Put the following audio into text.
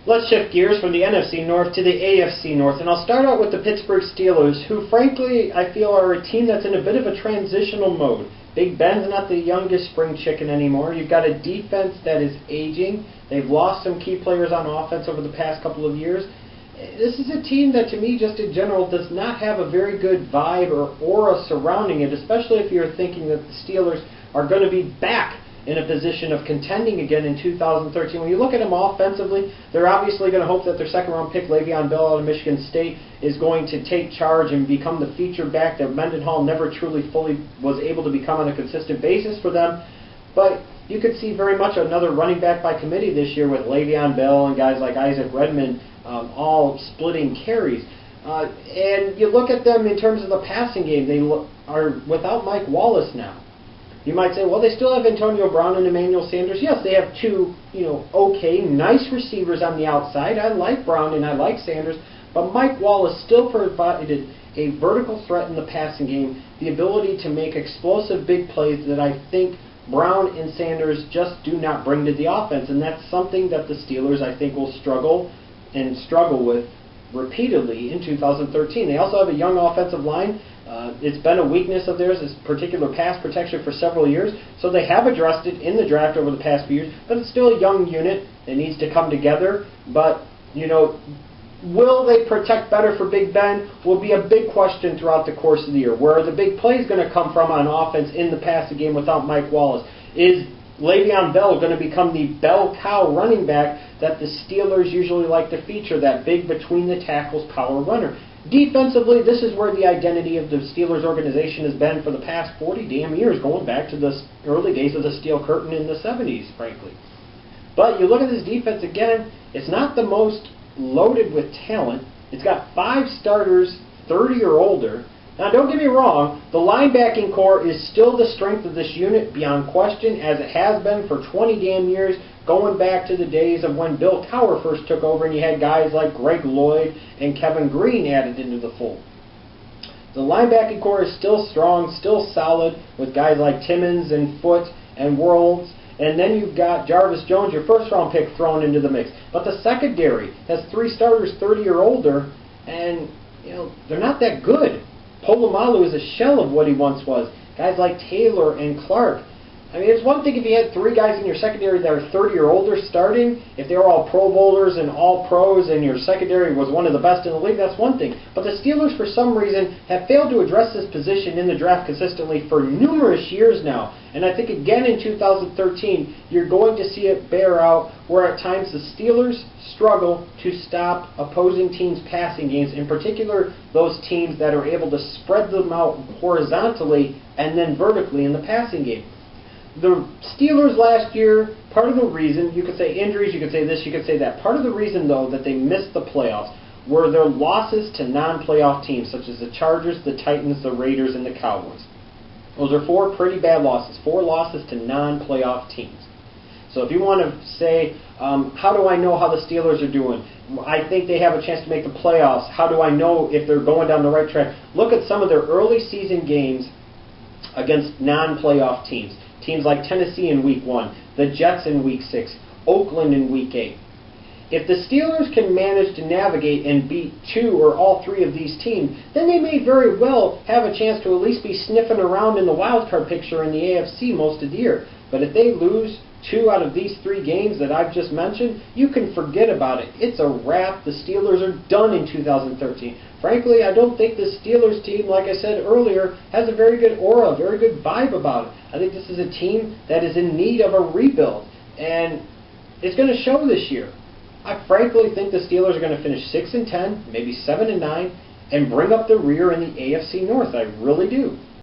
Let's shift gears from the NFC North to the AFC North, and I'll start out with the Pittsburgh Steelers, who frankly I feel are a team that's in a bit of a transitional mode. Big Ben's not the youngest spring chicken anymore. You've got a defense that is aging. They've lost some key players on offense over the past couple of years. This is a team that, to me, just in general, does not have a very good vibe or aura surrounding it, especially if you're thinking that the Steelers are going to be back in a position of contending again in 2013. When you look at them offensively, they're obviously going to hope that their second-round pick, Le'Veon Bell out of Michigan State, is going to take charge and become the feature back that Mendenhall never truly fully was able to become on a consistent basis for them. But you could see very much another running back by committee this year with Le'Veon Bell and guys like Isaac Redman all splitting carries. And you look at them in terms of the passing game, they are without Mike Wallace now. You might say, well, they still have Antonio Brown and Emmanuel Sanders. Yes, they have two, okay, nice receivers on the outside. I like Brown and I like Sanders, but Mike Wallace still provided a vertical threat in the passing game, the ability to make explosive big plays that I think Brown and Sanders just do not bring to the offense, and that's something that the Steelers, I think, will struggle with repeatedly in 2013. They also have a young offensive line. It's been a weakness of theirs, this particular pass protection for several years, so they have addressed it in the draft over the past few years, but it's still a young unit. It needs to come together, but, will they protect better for Big Ben will be a big question throughout the course of the year. Where are the big plays going to come from on offense in the passing game without Mike Wallace? Is Le'Veon Bell going to become the bell cow running back that the Steelers usually like to feature, that big between-the-tackles power runner? Defensively, this is where the identity of the Steelers organization has been for the past 40 damn years, going back to the early days of the Steel Curtain in the 70s, frankly. But you look at this defense again, it's not the most loaded with talent. It's got 5 starters, 30 or older. Now, don't get me wrong, the linebacking core is still the strength of this unit beyond question, as it has been for 20 damn years, going back to the days of when Bill Cowher first took over and you had guys like Greg Lloyd and Kevin Green added into the fold. The linebacking core is still strong, still solid, with guys like Timmons and Foote and Worlds. And then you've got Jarvis Jones, your first-round pick, thrown into the mix. But the secondary has 3 starters 30 or older, and they're not that good. Polamalu is a shell of what he once was. Guys like Taylor and Clark. I mean, it's one thing if you had 3 guys in your secondary that are 30 or older starting. If they were all Pro Bowlers and all pros and your secondary was one of the best in the league, that's one thing. But the Steelers, for some reason, have failed to address this position in the draft consistently for numerous years now. And I think, again, in 2013, you're going to see it bear out where at times the Steelers struggle to stop opposing teams' passing games, in particular those teams that are able to spread them out horizontally and then vertically in the passing game. The Steelers last year, part of the reason, you could say injuries, you could say this, you could say that. Part of the reason, though, that they missed the playoffs were their losses to non-playoff teams, such as the Chargers, the Titans, the Raiders, and the Cowboys. Those are 4 pretty bad losses, 4 losses to non-playoff teams. So if you want to say, how do I know how the Steelers are doing? I think they have a chance to make the playoffs. How do I know if they're going down the right track? Look at some of their early season games against non-playoff teams. Teams like Tennessee in Week 1, the Jets in Week 6, Oakland in Week 8. If the Steelers can manage to navigate and beat 2 or all 3 of these teams, then they may very well have a chance to at least be sniffing around in the wild card picture in the AFC most of the year. But if they lose 2 out of these 3 games that I've just mentioned, you can forget about it. It's a wrap. The Steelers are done in 2013. Frankly, I don't think the Steelers team, like I said earlier, has a very good aura, a very good vibe about it. I think this is a team that is in need of a rebuild, and it's going to show this year. I frankly think the Steelers are going to finish 6-10, maybe 7-9, and bring up the rear in the AFC North. I really do.